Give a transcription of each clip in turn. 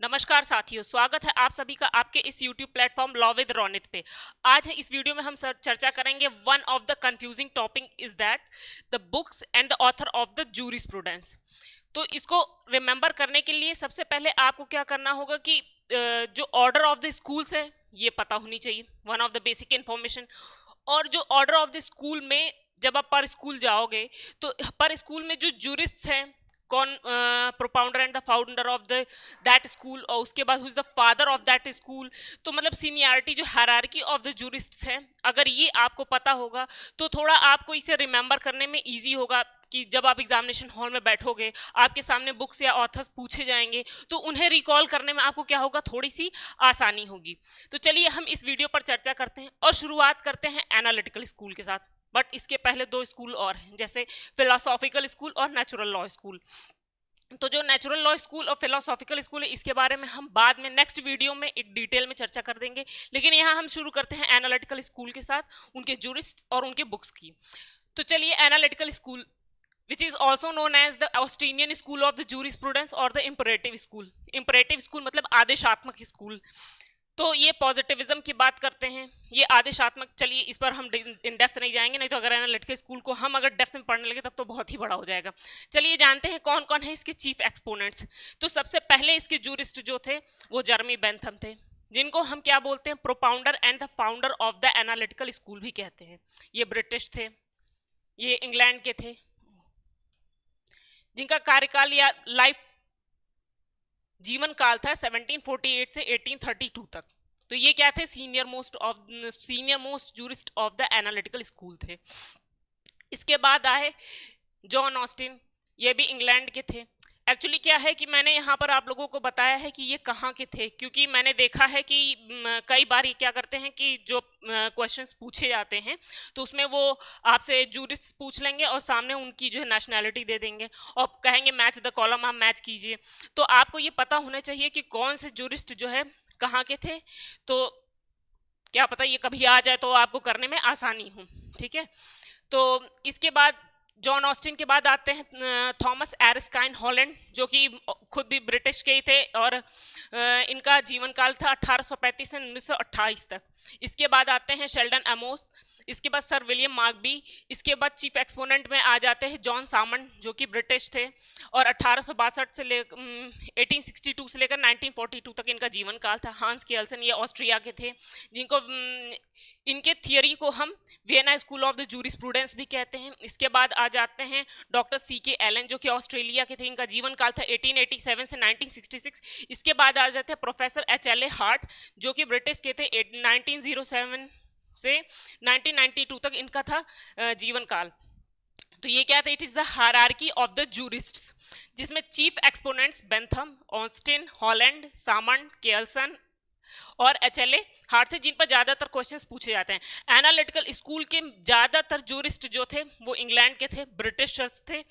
नमस्कार साथियों, स्वागत है आप सभी का आपके इस YouTube platform law with Ronit पे। आज इस वीडियो में हम चर्चा करेंगे one of the confusing topic is that the books and the author of the jurisprudence. तो इसको रिमेंबर करने के लिए सबसे पहले आपको क्या करना होगा कि जो ऑर्डर ऑफ द स्कूल्स है ये पता होनी चाहिए, one of the basic information. और जो ऑर्डर ऑफ द स्कूल में जब आप पर स्कूल जाओगे तो पर स्कूल में जो जूरिस्ट हैं, कौन propounder and the founder of the that school, और उसके बाद who is the father of that school. तो मतलब सीनियरिटी जो हायरार्की ऑफ द जूरिस्ट्स हैं, अगर ये आपको पता होगा तो थोड़ा आपको इसे रिमेंबर करने में इजी होगा कि जब आप एग्जामिनेशन हॉल में बैठोगे आपके सामने बुक्स या ऑथर्स पूछे जाएंगे तो उन्हें रिकॉल करने में आपको क्या होगा, थोड़ी सी आसानी होगी। तो चलिए हम इस वीडियो पर चर्चा करते हैं और शुरुआत करते हैं एनालिटिकल स्कूल के साथ। बट इसके पहले दो स्कूल और हैं, जैसे फिलोसॉफिकल स्कूल और नेचुरल लॉ स्कूल। तो जो नेचुरल लॉ स्कूल और फिलोसॉफिकल स्कूल है इसके बारे में हम बाद में नेक्स्ट वीडियो में एक डिटेल में चर्चा कर देंगे, लेकिन यहाँ हम शुरू करते हैं एनालिटिकल स्कूल के साथ, उनके जूरिस्ट और उनके बुक्स की। तो चलिए, analytical school which is also known as the Austinian school of the jurisprudence or the imperative school। imperative school मतलब आदेशात्मक स्कूल। तो ये पॉजिटिविज्म की बात करते हैं, ये आदेशात्मक। चलिए इस पर हम इन डेप्थ नहीं जाएंगे, नहीं तो अगर एनालिटिकल स्कूल को हम अगर डेप्थ में पढ़ने लगे तब तो बहुत ही बड़ा हो जाएगा। चलिए जानते हैं कौन कौन है इसके चीफ एक्सपोनेंट्स। तो सबसे पहले इसके जूरिस्ट जो थे वो जर्मी बेंथम थे, जिनको हम क्या बोलते हैं, propounder and the founder of the analytical school भी कहते हैं। ये ब्रिटिश थे, ये इंग्लैंड के थे, जिनका कार्यकाल या लाइफ जीवन काल था 1748 से 1832 तक। तो ये क्या थे, senior most jurist of the analytical school थे। इसके बाद आए जॉन ऑस्टिन, ये भी इंग्लैंड के थे। एक्चुअली क्या है कि मैंने यहाँ पर आप लोगों को बताया है कि ये कहाँ के थे, क्योंकि मैंने देखा है कि कई बार ये क्या करते हैं कि जो क्वेश्चंस पूछे जाते हैं तो उसमें वो आपसे जूरिस्ट पूछ लेंगे और सामने उनकी जो है नेशनैलिटी दे देंगे और कहेंगे मैच द कॉलम, आप मैच कीजिए। तो आपको ये पता होना चाहिए कि कौन से जूरिस्ट जो है कहाँ के थे, तो क्या पता ये कभी आ जाए तो आपको करने में आसानी हो। ठीक है, तो इसके बाद जॉन ऑस्टिन के बाद आते हैं थॉमस एरिस्काइन हॉलैंड, जो कि खुद भी ब्रिटिश के ही थे और इनका जीवन काल था 1835 से 1928 तक। इसके बाद आते हैं शेल्डन एमोस, इसके बाद सर विलियम मार्कबी, इसके बाद चीफ एक्सपोनेंट में आ जाते हैं जॉन सामंड, जो कि ब्रिटिश थे और 1862 से लेकर 1862 से लेकर 1942 तक इनका जीवन काल था। हांस केल्सन, ये ऑस्ट्रिया के थे, जिनको इनके थियरी को हम Vienna school of the jurisprudence भी कहते हैं। इसके बाद आ जाते हैं डॉक्टर CK एलन, जो कि ऑस्ट्रेलिया के थे, इनका जीवन काल था 1887 से 1966। इसके बाद आ जाते हैं प्रोफेसर HLA हार्ट, जो कि ब्रिटिश के थे, 1907 से 1992 तक इनका था जीवन काल। तो ये क्या था, it is the hierarchy of the jurists, जिसमें chief exponents Bentham, Austin, Holland, Salmond, Kelsen और HLA हार्ट थे, जिन पर ज्यादातर क्वेश्चंस पूछे जाते हैं। एनालिटिकल स्कूल के ज्यादातर जूरिस्ट जो थे वो इंग्लैंड के थे, ब्रिटिशर्स थे।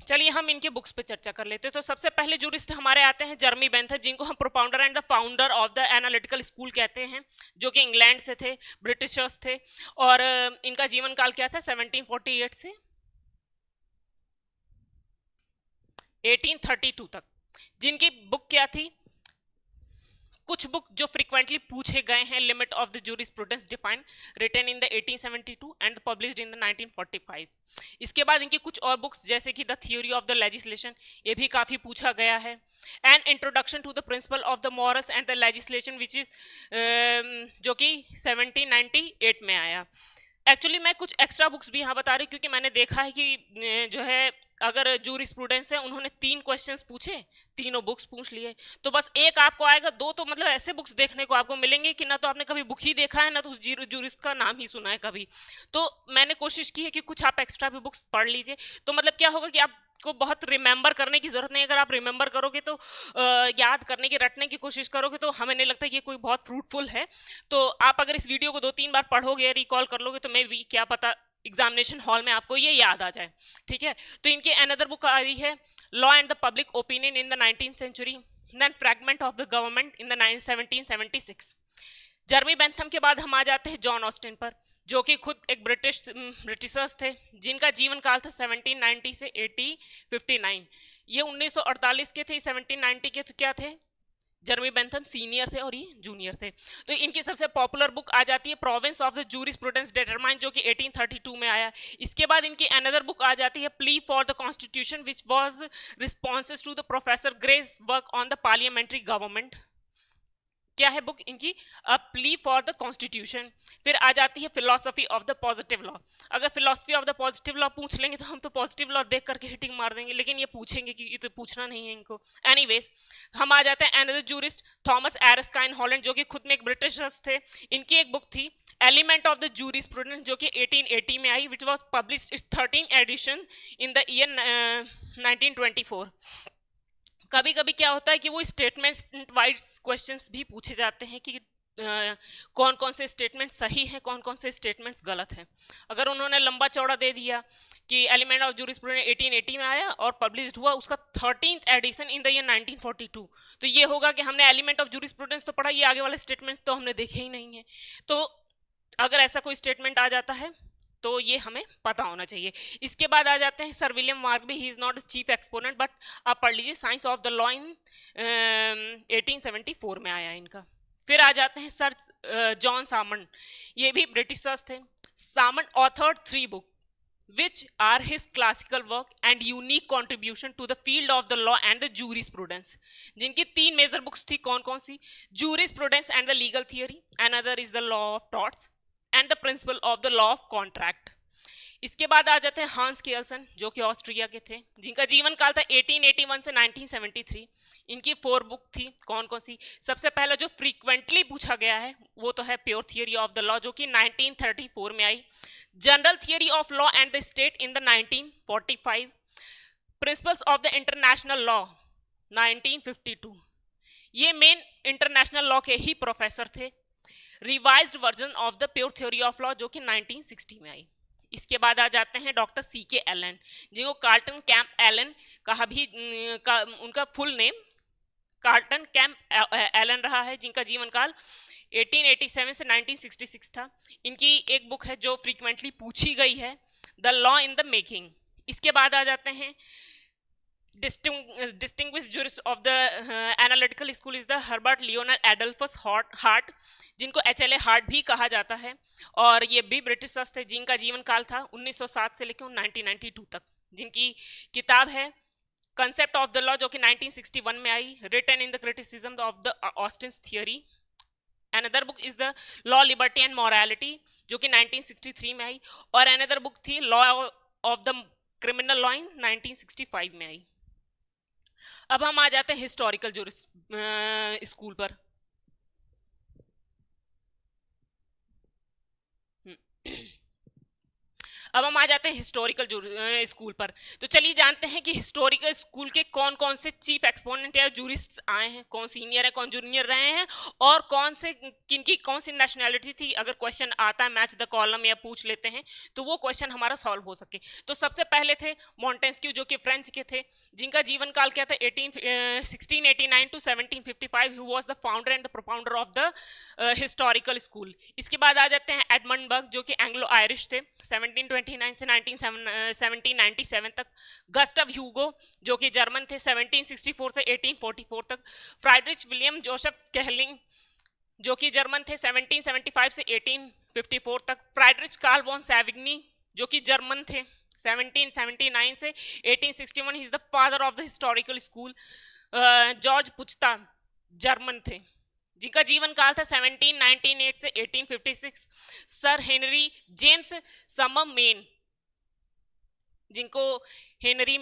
चलिए हम इनके बुक्स पे चर्चा कर लेते हैं। तो सबसे पहले जूरिस्ट हमारे आते हैं जर्मी बेंथम, जिनको हम propounder and the founder of the analytical school कहते हैं, जो कि इंग्लैंड से थे, ब्रिटिशर्स थे और इनका जीवन काल क्या था, 1748 से 1832 तक। जिनकी बुक क्या थी, कुछ बुक जो फ्रीक्वेंटली पूछे गए हैं, limit of the jurisprudence define, written in the 1872 and published in the 1945। इसके बाद इनकी कुछ और बुक्स जैसे कि the theory of the legislation, ये भी काफी पूछा गया है। And introduction to the principle of the morals and the legislation which is, जो कि 1798 में आया। एक्चुअली मैं कुछ एक्स्ट्रा बुक्स भी यहाँ बता रही हूँ, क्योंकि मैंने देखा है कि जो है अगर जूरिस्प्रूडेंस है उन्होंने 3 क्वेश्चंस पूछे, तीनों बुक्स पूछ लिए, तो बस एक आपको आएगा, 2 तो मतलब ऐसे बुक्स देखने को आपको मिलेंगे कि ना तो आपने कभी बुक ही देखा है, ना तो उस जूरिस्ट का नाम ही सुना है कभी। तो मैंने कोशिश की है कि कुछ आप एक्स्ट्रा भी बुक्स पढ़ लीजिए, तो मतलब क्या होगा कि आप को बहुत रिमेंबर करने की जरूरत नहीं। अगर आप रिमेंबर करोगे तो याद करने की, रटने की कोशिश करोगे तो हमें नहीं लगता कि ये कोई बहुत फ्रूटफुल है। तो आप अगर इस वीडियो को 2-3 बार पढ़ोगे, रिकॉल कर लोगे, तो मैं भी क्या पता एग्जामिनेशन हॉल में आपको ये याद आ जाए। ठीक है, तो इनकी अनदर बुक आ रही है law and the public opinion in the 19th century, then fragment of the government in the 1776। Jeremy Bentham के बाद हम आ जाते हैं जॉन ऑस्टिन पर, जो कि खुद एक ब्रिटिशर्स थे, जिनका जीवन काल था 1790 से 1859। ये 1948 के थे, 1790 के तो क्या थे, जर्मी बेंथम सीनियर थे और ये जूनियर थे। तो इनकी सबसे पॉपुलर बुक आ जाती है province of the jurisprudence determine, जो कि 1832 में आया। इसके बाद इनकी अनदर बुक आ जाती है plea for the constitution, which was responses to the professor Grace work on the parliamentary government. क्या है बुक इनकी? A plea for the constitution. फिर आ जाती है philosophy of the positive law. अगर philosophy of the positive law पूछ लेंगे तो हम तो पॉजिटिव लॉ देख करके हिटिंग मार देंगे, लेकिन ये पूछेंगे कि ये तो पूछना नहीं है इनको। एनीवेज, हम आ जाते हैं अनदर जूरिस्ट थॉमस एरस्काइन हॉलैंड, जो कि खुद में एक ब्रिटिशर्स थे। इनकी एक बुक थी एलिमेंट ऑफ द जूरिस्प्रूडेंस, जो कि 1880 में आई, which was published its 13 edition in the year 1924। कभी कभी क्या होता है कि वो स्टेटमेंट वाइज क्वेश्चंस भी पूछे जाते हैं कि कौन कौन से स्टेटमेंट सही हैं, कौन कौन से स्टेटमेंट्स गलत हैं। अगर उन्होंने लंबा चौड़ा दे दिया कि एलिमेंट ऑफ जूरिस्प्रूडेंस 1880 में आया और पब्लिश्ड हुआ उसका 13th addition in the year 1942, तो ये होगा कि हमने एलिमेंट ऑफ जूरिस्प्रूडेंस तो पढ़ा, ये आगे वाले स्टेटमेंट्स तो हमने देखे ही नहीं है। तो अगर ऐसा कोई स्टेटमेंट आ जाता है तो ये हमें पता होना चाहिए। इसके बाद आ जाते हैं sir William Markby, he is not the chief exponent, but आप पढ़ लीजिए science of the law in 1874 में आया इनका। फिर आ जाते हैं सर जॉन सामंड, ये भी ब्रिटिशर्स थे। Salmond authored 3 book which are his classical work and unique contribution to the field of the law and the jurisprudence, जिनकी 3 मेजर बुक्स थी। कौन कौन सी? jurisprudence and the legal theory, another is the law of torts and the principle of the law of contract। इसके बाद आ जाते हैं हांस केल्सन, जो कि ऑस्ट्रिया के थे, जिनका जीवन काल था 1881 से 1973। इनकी 4 बुक थी। कौन कौन सी? सबसे पहला जो फ्रीक्वेंटली पूछा गया है वो तो है pure theory of the law, जो कि 1934 में आई। General theory of law and the state in the 1945। Principles of the international law 1952। ये मेन इंटरनेशनल लॉ के ही प्रोफेसर थे। Revised version of the pure theory of law, जो कि 1960 में आई। इसके बाद आ जाते हैं डॉक्टर CK एलन, जिनको कार्टन कैंप एलन कहा भी उनका full name Carleton Kemp Allen रहा है, जिनका जीवन काल 1887 से 1966 था। इनकी एक बुक है जो फ्रीक्वेंटली पूछी गई है, the law in the making. इसके बाद आ जाते हैं distinguished jurist of the analytical school is the Herbert Leonard Adolphus Hart, जिनको HLA हार्ट भी कहा जाता है, और ये भी ब्रिटिशर्स थे, जिनका जीवन काल था 1907 से लेकर 1992 तक। जिनकी किताब है कंसेप्ट ऑफ द लॉ, जो कि 1961 में आई, written in the criticism of the Austin's theory. Another book is the law liberty and morality, जो कि 1963 में आई, और अनदर बुक थी law of the criminal law in 1965 में आई। अब हम आ जाते हैं हिस्टोरिकल जो स्कूल पर। अब हम आ जाते हैं हिस्टोरिकल स्कूल पर। तो चलिए जानते हैं कि हिस्टोरिकल स्कूल के कौन कौन से चीफ एक्सपोनेंट या जूरिस्ट आए हैं, कौन सीनियर है कौन जूनियर रहे हैं, और कौन से किनकी कौन सी नेशनैलिटी थी। अगर क्वेश्चन आता है मैच द कॉलम या पूछ लेते हैं तो वो क्वेश्चन हमारा सॉल्व हो सके। तो सबसे पहले थे मॉन्टेस्क्यू, जो कि फ्रेंच के थे, जिनका जीवन काल क्या था 1689 to 1755। He was the founder and the propounder of the historical school. इसके बाद आ जाते हैं एडमंड बर्ग, जो कि एंग्लो आयरिश थे, 1729 से 1797 तक। गस्टव ह्यूगो, जो कि जर्मन थे, 1764 से 1844 तक। फ्राइड्रिच विलियम जोसेफ स्केहलिंग, जो कि जर्मन थे, 1775 से 1854 तक। फ्राइड्रिच कार्ल वॉन सैविग्नी, जो कि जर्मन थे, 1779 से 1861। He is the father of the historical school. George Puchta, German थे, जिनका जीवन काल था 1798 से 1856। सर हेनरी जेम्स समरमेन, जिनको हेनरी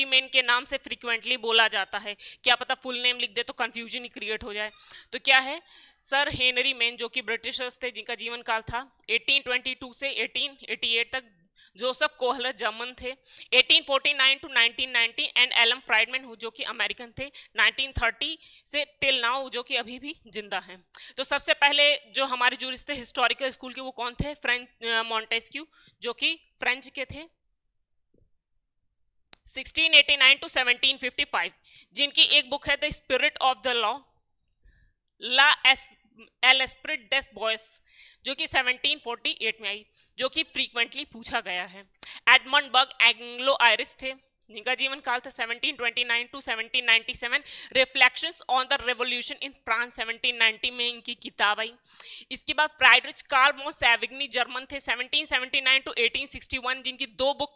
मेन के नाम से फ्रीक्वेंटली बोला जाता है, क्या पता फुल नेम लिख दे तो कंफ्यूजन ही क्रिएट हो जाए। तो क्या है? सर हेनरी मेन, जो कि ब्रिटिशर्स थे, जिनका जीवन काल था 1822 से 1888 तक। जोसेफ कोहलर, जर्मन थे, 1849 टू 1990। एंड एलम फ्राइडमैन, जो कि अमेरिकन थे, 1930 से टिल नाउ, जो कि अभी भी जिंदा हैं। तो सबसे पहले जो हमारे जूरिस्ट थे हिस्टोरिकल स्कूल के, वो कौन थे? मॉन्टेस्क्यू, जो कि फ्रेंच के थे, 1689 टू 1755। जिनकी एक बुक है the spirit of the law, ला एल एस्प्रिट डेस बॉयस, जो कि 1748 में आई, जो कि फ्रीक्वेंटली पूछा गया है। एडमंड बर्ग एंग्लो आयरिश थे, जिनका जीवन काल था 1729 to 1797, reflections on the revolution in France 1790 में इनकी किताब आई। इसके बाद Friedrich Karl von Savigny German थे 1779 टू 1861, जिनकी दो बुक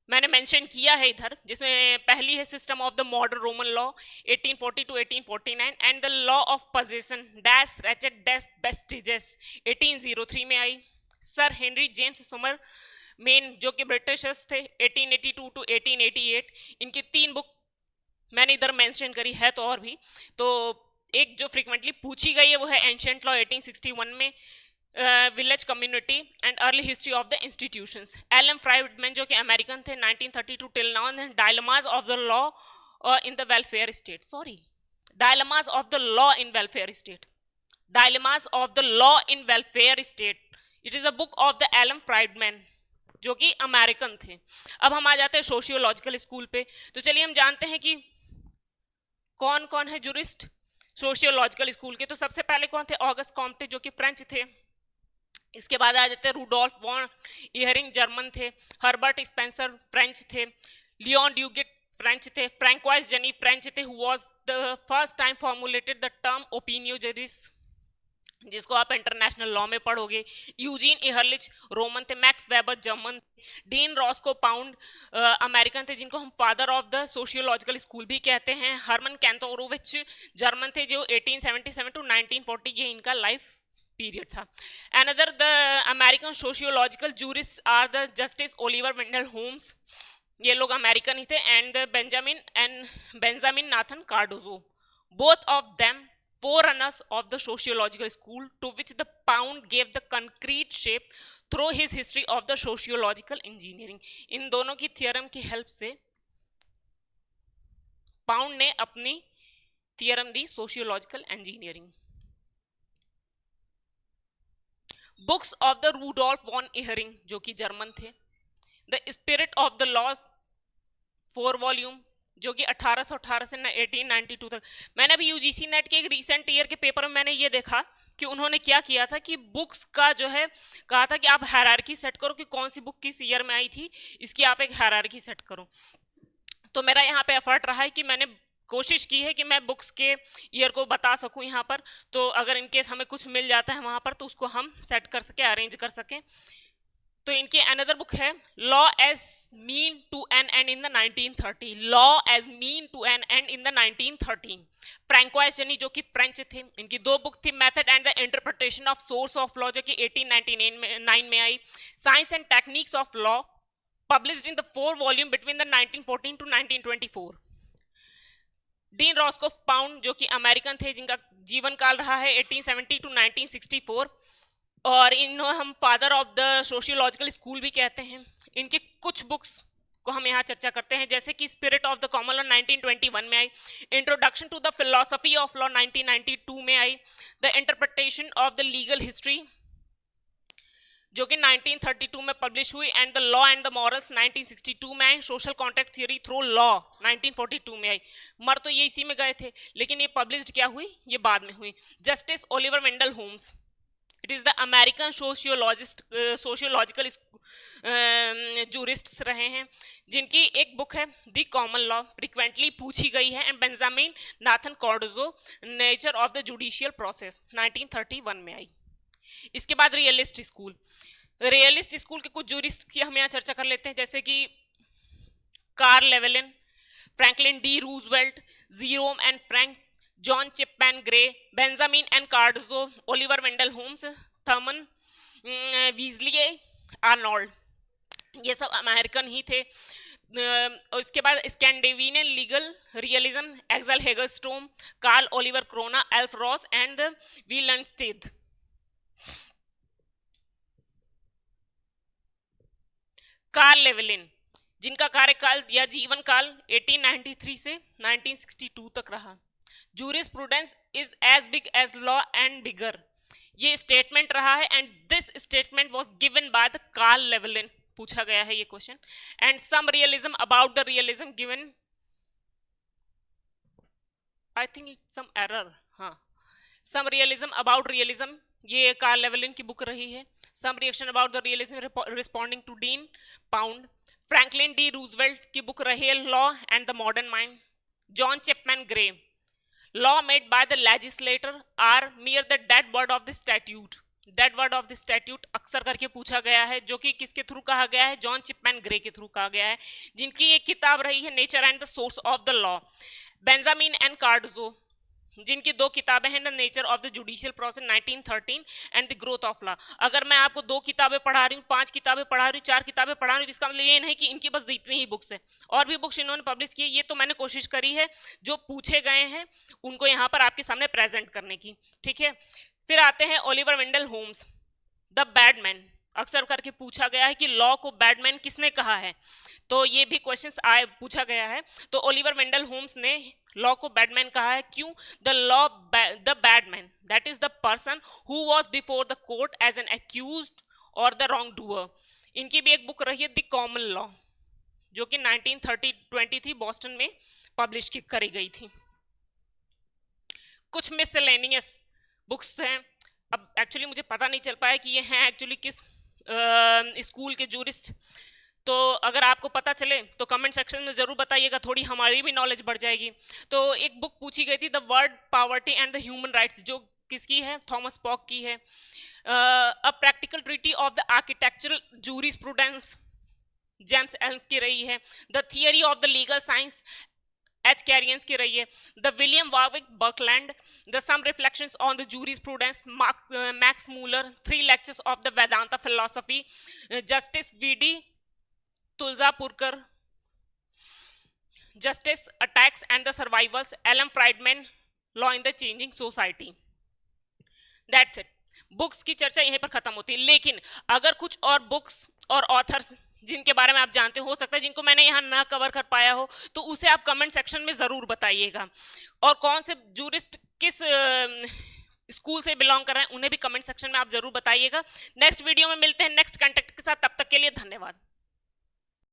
मैंने मेंशन किया है इधर, जिसमें पहली है system of the modern Roman law 1840 to 1849 and the law of possession डैश रेचेट डैश बेस्टिजेस 1803 में आई। Sir Henry James Sumner Maine जो कि ब्रिटिशर्स थे 1882 टू 1888, इनकी 3 बुक मैंने इधर मेंशन करी है, तो और भी तो एक जो फ्रीक्वेंटली पूछी गई है वो है एंशिएंट लॉ 1861 में, village community and early history of the institutions. LM Friedman जो कि अमेरिकन थे 1932 till now, dilemmas of the law in the welfare state, sorry dilemmas of the law in welfare state, dilemmas of the law in welfare state, it is a book of the LM Friedman जो कि American थे। अब हम आ जाते हैं sociological school पे। तो चलिए हम जानते हैं कि कौन कौन है जूरिस्ट सोशियोलॉजिकल स्कूल के। तो सबसे पहले कौन थे? ऑगस्ट कॉम्टे जो कि फ्रेंच थे। इसके बाद आ जाते हैं रूडोल्फ वॉन इयरिंग जर्मन थे, हर्बर्ट स्पेंसर फ्रेंच थे, लियोन ड्यूगेट फ्रेंच थे, फ्रैंकोइस जनी फ्रेंच थे, who was the first time formulated the term opinio juris, जिसको आप इंटरनेशनल लॉ में पढ़ोगे। यूजीन एहरलिच रोमन थे, Max Weber German, Dean Roscoe Pound American थे, जिनको हम father of the sociological school भी कहते हैं। हरमन कैंथोरोविच जर्मन थे, जो 1877 टू 1940 ये इनका लाइफ पीरियड था। Another the American sociological jurist are the justice Oliver Wendell Holmes, ये लोग अमेरिकन ही थे, and Benjamin Nathan Cardozo, both of them forerunners of the sociological school, to which the Pound gave the concrete shape through his history of the sociological engineering। इन दोनों की theorem की help से Pound ने अपनी theorem दी sociological engineering. Books of the Rudolf von Jhering जो कि जर्मन थे, the spirit of the laws 4 volume जो कि 1818 से 1892 तक। मैंने अभी यूजीसी नेट के एक रीसेंट ईयर के पेपर में मैंने ये देखा कि उन्होंने क्या किया था कि बुक्स का जो है कहा था कि आप हायरार्की सेट करो कि कौन सी बुक किस ईयर में आई थी, इसकी आप एक हायरार्की सेट करो। तो मेरा यहाँ पे एफर्ट रहा है कि मैंने कोशिश की है कि मैं बुक्स के ईयर को बता सकूं यहाँ पर, तो अगर इनकेस हमें कुछ मिल जाता है वहाँ पर तो उसको हम सेट कर सकें, अरेंज कर सकें। तो इनकी अनदर बुक है law as mean to an end in the 1930, law as mean to an end in the 1913। Francois Geny जो कि फ्रेंच थे, इनकी 2 बुक थी, method and the interpretation of source of law जो कि 1899 में आई, science and techniques of law published in the 4 volume between the 1914 to 1924। Dean Roscoe Pound जो कि अमेरिकन थे, जिनका जीवन काल रहा है 1870 टू 1964, और इन्हों हम father of the sociological school भी कहते हैं। इनकी कुछ बुक्स को हम यहाँ चर्चा करते हैं, जैसे कि spirit of the common law 1921 में आई, introduction to the philosophy of law 1992 में आई, the interpretation of the legal history जो कि 1932 में पब्लिश हुई, and the law and the morals 1962 में आई, social contract theory through law 1942 में आई। मर तो ये इसी में गए थे, लेकिन ये पब्लिश्ड क्या हुई, ये बाद में हुई। Justice Oliver Wendell Holmes, it is the American sociological jurists रहे हैं, जिनकी एक बुक है द कॉमन लॉ, फ्रिक्वेंटली पूछी गई है, and Benjamin Nathan Cardozo nature of the judicial process 1931 में आई। इसके बाद रियलिस्ट स्कूल, रियलिस्ट स्कूल के कुछ जूरिस्ट की हम यहाँ चर्चा कर लेते हैं, जैसे कि Karl Llewellyn, Franklin D Roosevelt, Jerome and Frank, John Chipman Gray, Benjamin and Cardozo, Oliver Wendell Holmes, Thurman Wesley, Arnold, ये सब अमेरिकन ही थे। इसके बाद Scandinavian legal realism, Axel Hagerstrom, Karl Olivecrona, Alf Ross and Lundstedt. Karl Llewellyn, जिनका कार्यकाल या जीवन काल 1893 से 1962 तक रहा। Jurisprudence is as big as law and bigger, ये स्टेटमेंट रहा है, and this statement was given by the Karl Llewellyn, पूछा गया है ये question. And some realism about the realism given, I think it's some error, हाँ, some realism about realism, ये Karl Llewellyn की बुक रही है। Some reaction about the realism responding to Dean Pound, Franklin D Roosevelt की book रही है law and the modern mind. John Chapman Gray, law made by the legislator are mere the dead word of the statute. Dead word of the statute अक्सर करके पूछा गया है, जो कि किसके थ्रू कहा गया है, जॉन चैपमैन ग्रे के थ्रू कहा गया है, जिनकी एक किताब रही है nature and the source of the law. Benjamin and Cardozo, जिनकी दो किताबें हैं, the nature of the judicial process 1913 and the growth of law. अगर मैं आपको 2 किताबें पढ़ा रही हूँ, 5 किताबें पढ़ा रही हूँ, 4 किताबें पढ़ा रही हूँ, इसका मतलब ये नहीं कि इनकी बस इतनी ही बुक्स है, और भी बुक्स इन्होंने पब्लिश की है। ये तो मैंने कोशिश करी है जो पूछे गए हैं उनको यहाँ पर आपके सामने प्रेजेंट करने की, ठीक है। फिर आते हैं Oliver Wendell Holmes, the badman. अक्सर करके पूछा गया है कि लॉ को बैडमैन किसने कहा है, तो ये भी क्वेश्चंस आए पूछा गया है। तो ओलिवर वेंडल होम्स ने लॉ को बैडमैन कहा है। क्यों? The law the bad man that is the person who was before the court as an accused और द रॉन्ग डूअर। इनकी भी एक बुक रही है द कॉमन लॉ, जो कि 1923 बॉस्टन में पब्लिश करी गई थी। कुछ मिसलेनियस बुक्स हैं। अब एक्चुअली मुझे पता नहीं चल पाया कि ये हैं एक्चुअली किस स्कूल के जूरिस्ट, तो अगर आपको पता चले तो कमेंट सेक्शन में ज़रूर बताइएगा, थोड़ी हमारी भी नॉलेज बढ़ जाएगी। तो एक बुक पूछी गई थी the world poverty and the human rights, जो किसकी है, थॉमस पॉक की है। A practical treaty of the architectural jurisprudence, James Elmes की रही है। The theory of the legal science, H Cairns की रही है। The William Warwick Buckland, the some reflections on the jurisprudence, Max Muller, 3 lectures of the Vedanta philosophy, justice V D Tuljapurkar, justice attacks and the survivals, Elam Friedmann, law in the changing society. That's it. Books की चर्चा यहीं पर खत्म होती है, लेकिन अगर कुछ और बुक्स और ऑथर्स जिनके बारे में आप जानते हो सकता है जिनको मैंने यहाँ ना कवर कर पाया हो, तो उसे आप कमेंट सेक्शन में ज़रूर बताइएगा। और कौन से जूरिस्ट किस स्कूल से बिलोंग कर रहे हैं उन्हें भी कमेंट सेक्शन में आप ज़रूर बताइएगा। नेक्स्ट वीडियो में मिलते हैं नेक्स्ट कंटेंट के साथ, तब तक के लिए धन्यवाद।